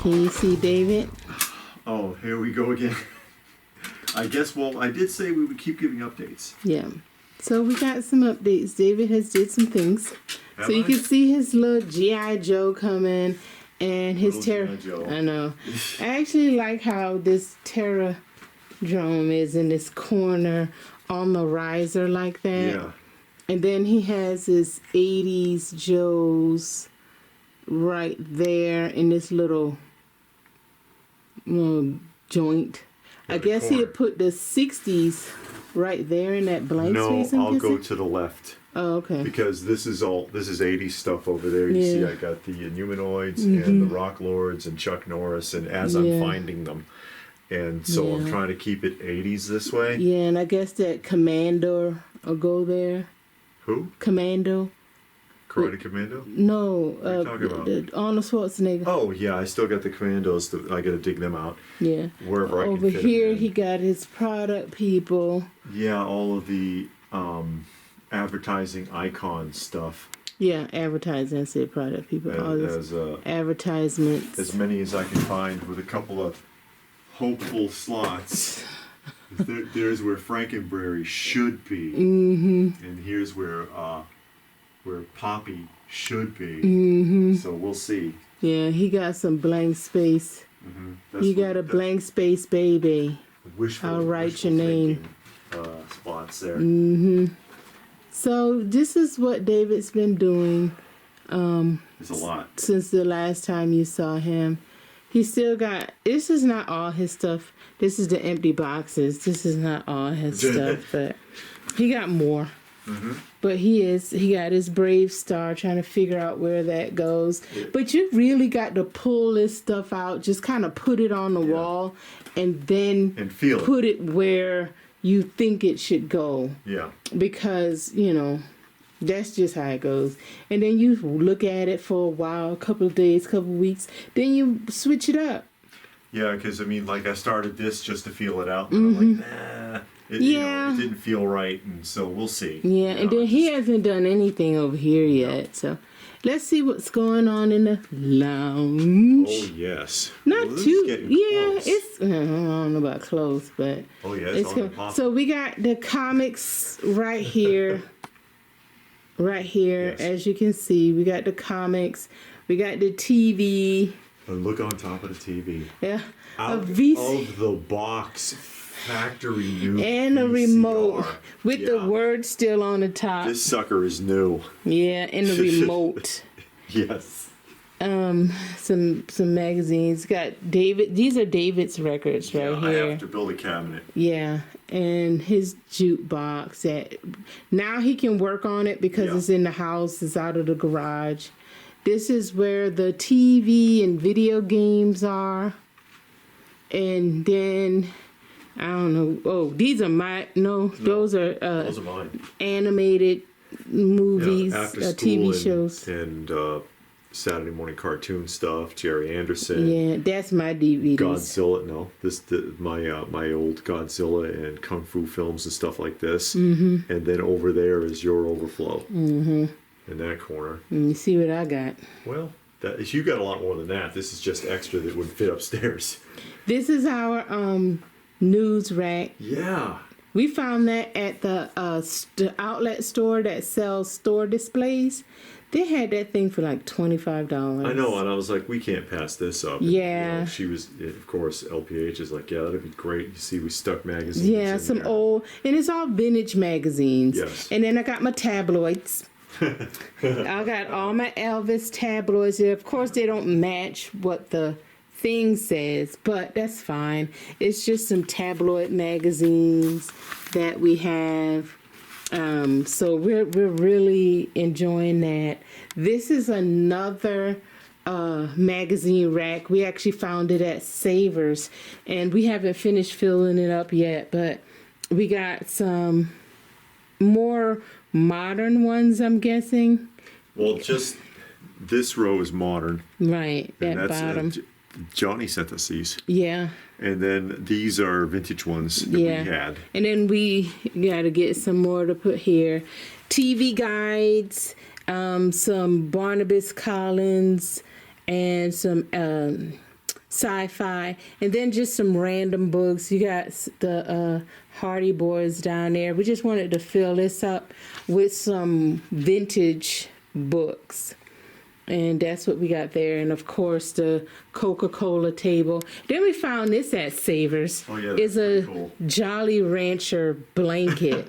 Can you see David? Oh, here we go again. I guess, well, I did say we would keep giving updates. Yeah. So we got some updates. David has did some things. So you can see his little G.I. Joe coming and his Terra. I know. I actually like how this Terra drone is in this corner on the riser like that. Yeah. And then he has his 80s Joes right there in this little joint. I guess he'll put the 60s right there in that blank space. No, I'll go to the left. Oh, okay. Because this is 80s stuff over there. You see I got the Inhumanoids and the Rock Lords and Chuck Norris, and as I'm finding them. And so I'm trying to keep it 80s this way. Yeah, and I guess that Commando will go there. Who? Commando. Karate Commando? No, what are you talking about? Arnold Schwarzenegger. Oh, yeah, I still got the Commandos. I got to dig them out. Yeah. Wherever I can Over fit here, them in. he got his product people. Yeah, all of the advertising icon stuff. Yeah, advertising. I said product people. All this advertisements. As many as I can find with a couple of hopeful slots. There's where Frankenberry should be. And here's where Poppy should be. So we'll see. Yeah, he got some blank space. You got a blank space, baby. I'll write your name. Spots there. So this is what David's been doing. It's a lot. Since the last time you saw him. He still got, this is not all his stuff. This is the empty boxes. This is not all his stuff, but he got more. But he got his Brave Star, trying to figure out where that goes. But you really got to pull this stuff out, just kind of put it on the wall, and then put it where you think it should go. Yeah. Because, that's just how it goes. And then you look at it for a while, a couple of days, couple of weeks. Then you switch it up. Yeah, because, I started this just to feel it out. And I'm like, nah. It didn't feel right, and so we'll see. Yeah, and then he hasn't done anything over here yet. So let's see what's going on in the lounge. Oh, yes. Not too. Yeah, it's, I don't know about close, but. Oh, yeah, it's on the So we got the comics right here. Right here, as you can see, we got the comics, we got the TV. And look on top of the TV. Yeah, out of the box, factory new and a remote with the word still on the top. This sucker is new. Yeah, and the remote. Yes. Some magazines. Got David. These are David's records right here. I have to build a cabinet. Yeah, and his jukebox. That now he can work on it because it's in the house. It's out of the garage. This is where the TV and video games are. And then I don't know. Oh, these are those are mine. Animated movies, TV shows, and Saturday morning cartoon stuff. Jerry Anderson. Yeah, that's my DVDs. Godzilla. No, my old Godzilla and kung fu films and stuff like this. And then over there is your overflow. In that corner. And you see what I got. Well, you got a lot more than that. This is just extra that would fit upstairs. This is our news rack. Yeah. We found that at the outlet store that sells store displays. They had that thing for like $25. I know, and I was like, we can't pass this up. Yeah. And, she was, of course, LPH is like, yeah, that'd be great. You see, we stuck magazines. Yeah, some old, and it's all vintage magazines. Yes. And then I got my tabloids. I got all my Elvis tabloids. Of course, they don't match what the thing says, but that's fine. It's just some tabloid magazines that we have. So we're really enjoying that. This is another magazine rack. We actually found it at Savers, and we haven't finished filling it up yet, but we got some more modern ones, I'm guessing. Well, just this row is modern. Right, that bottom. Johnny sent us these. Yeah. And then these are vintage ones that we had. And then we got to get some more to put here. TV guides, some Barnabas Collins, and some sci-fi, and then just some random books. You got the Hardy Boys down there. We just wanted to fill this up with some vintage books. And that's what we got there. And of course, the Coca-Cola table. Then we found this at Savers. Oh, yeah, It's a cool. Jolly Rancher blanket.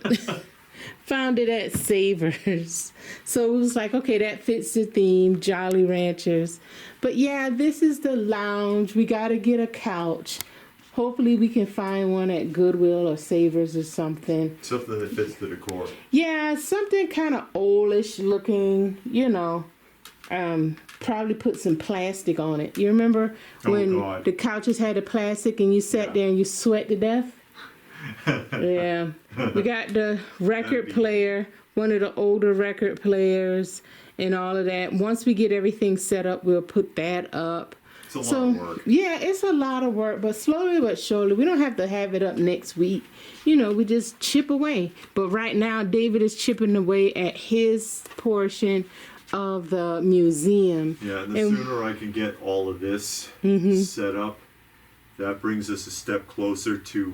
Found it at Savers. So it was like, okay, that fits the theme, Jolly Ranchers. But yeah, this is the lounge. We got to get a couch. Hopefully we can find one at Goodwill or Savers or something. Something that fits the decor. Yeah, something kind of oldish looking, you know. Probably put some plastic on it. You remember when the couches had the plastic and you sat there and you sweat to death? Yeah. We got the record player, one of the older record players and all of that. Once we get everything set up, we'll put that up. It's a lot of work. Yeah, it's a lot of work, but slowly but surely. We don't have to have it up next week. You know, we just chip away. But right now, David is chipping away at his portion of the museum. Yeah, and the sooner I can get all of this set up, that brings us a step closer to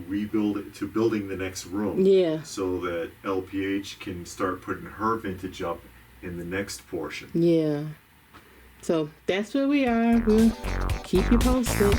building the next room. Yeah. So that LPH can start putting her vintage up in the next portion. Yeah. So that's where we are. We'll keep you posted.